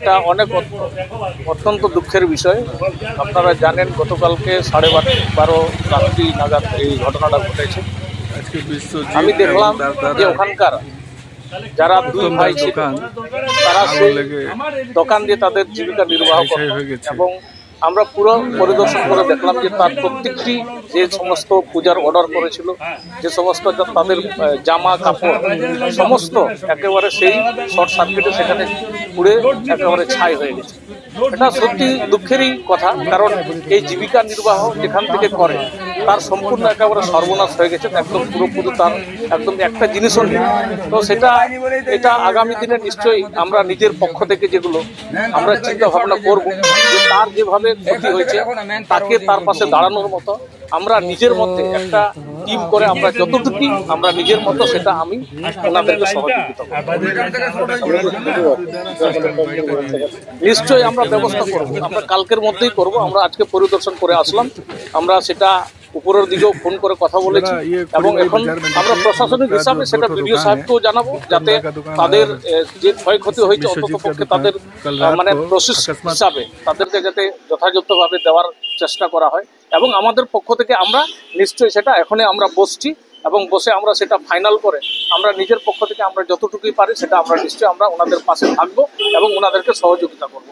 এটা অনেক অত্যন্ত দুঃখের বিষয়। আপনারা জানেন গতকালকে 12:30 রাত্রি নাগাদ এই ঘটনাটা ঘটেছে। আমি দেখলাম যে ওখানকার যারা দুই ভাই ছিল তারা সেই দোকান দিয়ে তাদের জীবিকা নির্বাহ করে এবং আমরা পুরো পরিদর্শন করে দেখলাম যে তার প্রত্যেকটি যে সমস্ত পূজার অর্ডার করেছিল, যে সমস্ত তাদের জামা কাপড় সমস্ত একেবারে সেই শর্ট সার্কিটে সেখানে পুড়ে একেবারে ছাই হয়ে গেছে। এটা সত্যি দুঃখেরই কথা, কারণ এই জীবিকা নির্বাহ যেখান থেকে করে তার সম্পূর্ণ একেবারে সর্বনাশ হয়ে গেছে, একদম পুরোপুরি তার একদম একটা জিনিসও নেই। তো এটা আগামী দিনে নিশ্চয়ই আমরা নিজের পক্ষ থেকে যেগুলো আমরা চিন্তা ভাবনা করবো যে তার যেভাবে ক্ষতি হয়েছে তাকে তার পাশে দাঁড়ানোর মতো আমরা নিজের মধ্যে একটা টিম করে আমরা যতটুকু আমরা নিজের মতো সেটা আমি ওনাদেরকে সহযোগিতা নিশ্চয়ই আমরা ব্যবস্থা করবো। আমরা কালকের মধ্যেই করব। আমরা আজকে পরিদর্শন করে আসলাম, আমরা সেটা উপরের দিকেও ফোন করে কথা বলেছি এবং এখন আমরা প্রশাসনিক হিসাবে সেটা বিডিও সাহেবকেও জানাবো, যাতে তাদের যে ক্ষয়ক্ষতি হয়েছে অন্ততপক্ষে তাদের মানে প্রসেস হিসাবে তাদেরকে যাতে যথাযথভাবে দেওয়ার চেষ্টা করা হয়। এবং আমাদের পক্ষ থেকে আমরা নিশ্চয়ই সেটা এখনই আমরা বসছি এবং বসে আমরা সেটা ফাইনাল করে আমরা নিজের পক্ষ থেকে আমরা যতটুকুই পারি সেটা আমরা নিশ্চয়ই আমরা ওনাদের পাশে থাকবো এবং ওনাদেরকে সহযোগিতা করবো।